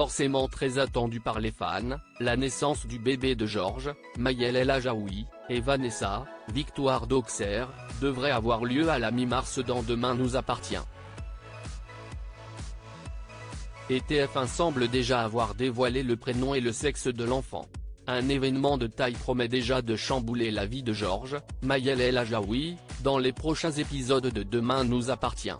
forcément très attendue par les fans, la naissance du bébé de Georges, Maëlle El Ajaoui, et Vanessa, Victoire d'Auxerre, devrait avoir lieu à la mi-mars dans Demain nous appartient. Et TF1 semble déjà avoir dévoilé le prénom et le sexe de l'enfant. Un événement de taille promet déjà de chambouler la vie de Georges, Maëlle El Ajaoui, dans les prochains épisodes de Demain nous appartient.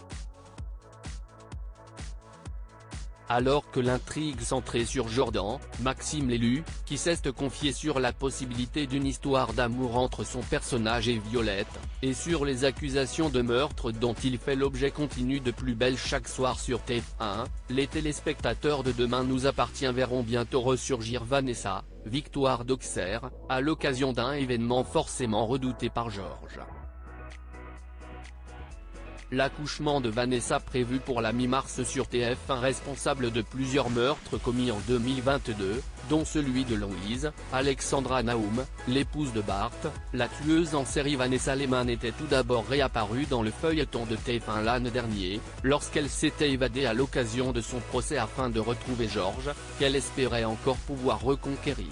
Alors que l'intrigue centrée sur Jordan, Maxime l'élu, qui s'est confié sur la possibilité d'une histoire d'amour entre son personnage et Violette, et sur les accusations de meurtre dont il fait l'objet continue de plus belle chaque soir sur TF1, les téléspectateurs de Demain nous appartient verront bientôt ressurgir Vanessa, Victoire d'Auxerre, à l'occasion d'un événement forcément redouté par Georges. L'accouchement de Vanessa prévu pour la mi-mars sur TF1 responsable de plusieurs meurtres commis en 2022, dont celui de Louise, Alexandra Naoum, l'épouse de Bart, la tueuse en série Vanessa Lehman était tout d'abord réapparue dans le feuilleton de TF1 l'an dernier, lorsqu'elle s'était évadée à l'occasion de son procès afin de retrouver Georges, qu'elle espérait encore pouvoir reconquérir.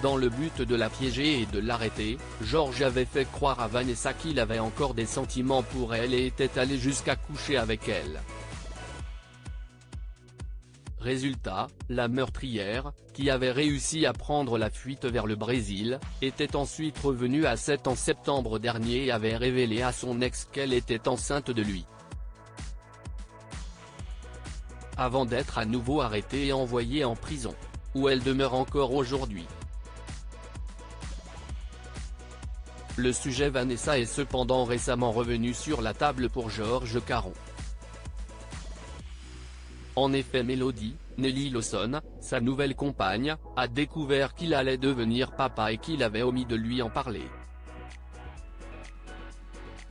Dans le but de la piéger et de l'arrêter, Georges avait fait croire à Vanessa qu'il avait encore des sentiments pour elle et était allé jusqu'à coucher avec elle. Résultat, la meurtrière, qui avait réussi à prendre la fuite vers le Brésil, était ensuite revenue à 7 en septembre dernier et avait révélé à son ex qu'elle était enceinte de lui. Avant d'être à nouveau arrêtée et envoyée en prison, où elle demeure encore aujourd'hui. Le sujet Vanessa est cependant récemment revenu sur la table pour Georges Caron. En effet Mélodie, Nelly Lawson, sa nouvelle compagne, a découvert qu'il allait devenir papa et qu'il avait omis de lui en parler.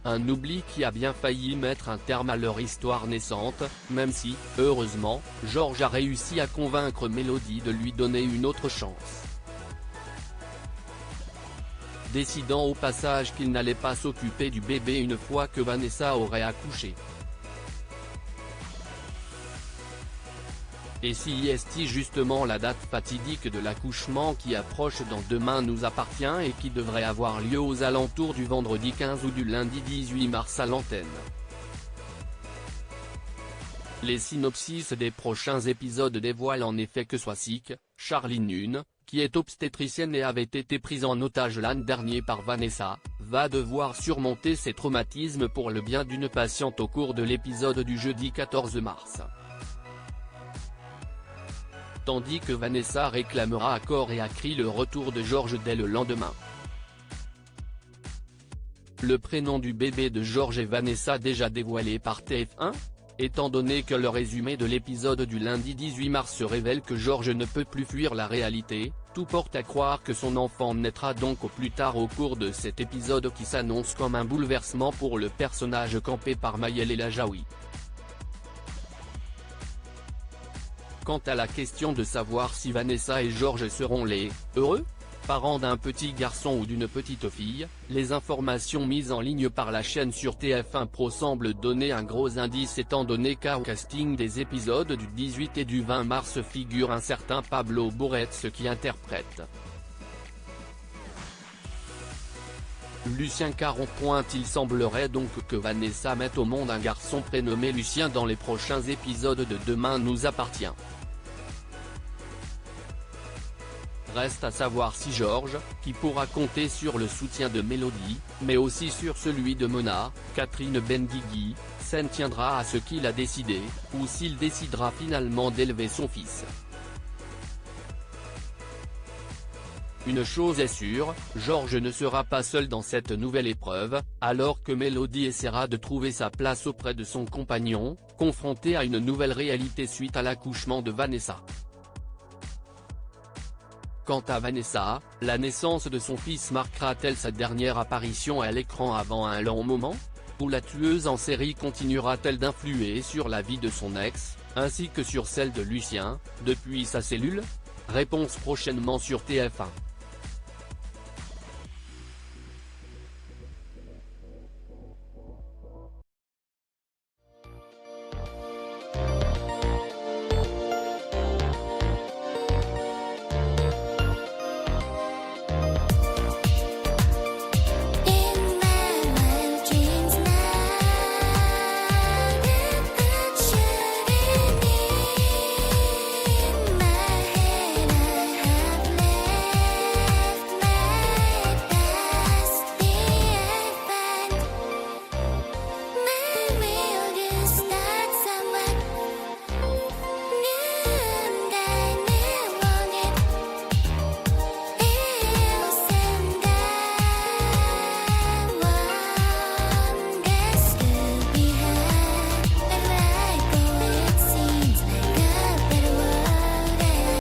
Un oubli qui a bien failli mettre un terme à leur histoire naissante, même si, heureusement, Georges a réussi à convaincre Mélodie de lui donner une autre chance. Décidant au passage qu'il n'allait pas s'occuper du bébé une fois que Vanessa aurait accouché. Et si est justement la date fatidique de l'accouchement qui approche dans Demain nous appartient et qui devrait avoir lieu aux alentours du vendredi 15 ou du lundi 18 mars à l'antenne. Les synopsis des prochains épisodes dévoilent en effet que Swasik, Charline Nune, qui est obstétricienne et avait été prise en otage l'an dernier par Vanessa, va devoir surmonter ses traumatismes pour le bien d'une patiente au cours de l'épisode du jeudi 14 mars. Tandis que Vanessa réclamera à corps et à cri le retour de Georges dès le lendemain. Le prénom du bébé de Georges et Vanessa déjà dévoilé par TF1 ? Étant donné que le résumé de l'épisode du lundi 18 mars révèle que Georges ne peut plus fuir la réalité, tout porte à croire que son enfant naîtra donc au plus tard au cours de cet épisode qui s'annonce comme un bouleversement pour le personnage campé par Maëlle El Ajaoui. Quant à la question de savoir si Vanessa et Georges seront les « heureux » parents d'un petit garçon ou d'une petite fille, les informations mises en ligne par la chaîne sur TF1 Pro semblent donner un gros indice étant donné qu'au casting des épisodes du 18 et du 20 mars figure un certain Pablo Bourretz qui interprète Lucien Caron. Il semblerait donc que Vanessa mette au monde un garçon prénommé Lucien dans les prochains épisodes de Demain nous appartient. Reste à savoir si Georges, qui pourra compter sur le soutien de Mélodie, mais aussi sur celui de Mona, Catherine Benguigui, s'en tiendra à ce qu'il a décidé, ou s'il décidera finalement d'élever son fils. Une chose est sûre, Georges ne sera pas seul dans cette nouvelle épreuve, alors que Mélodie essaiera de trouver sa place auprès de son compagnon, confronté à une nouvelle réalité suite à l'accouchement de Vanessa. Quant à Vanessa, la naissance de son fils marquera-t-elle sa dernière apparition à l'écran avant un long moment ? Ou la tueuse en série continuera-t-elle d'influer sur la vie de son ex, ainsi que sur celle de Lucien, depuis sa cellule ? Réponse prochainement sur TF1.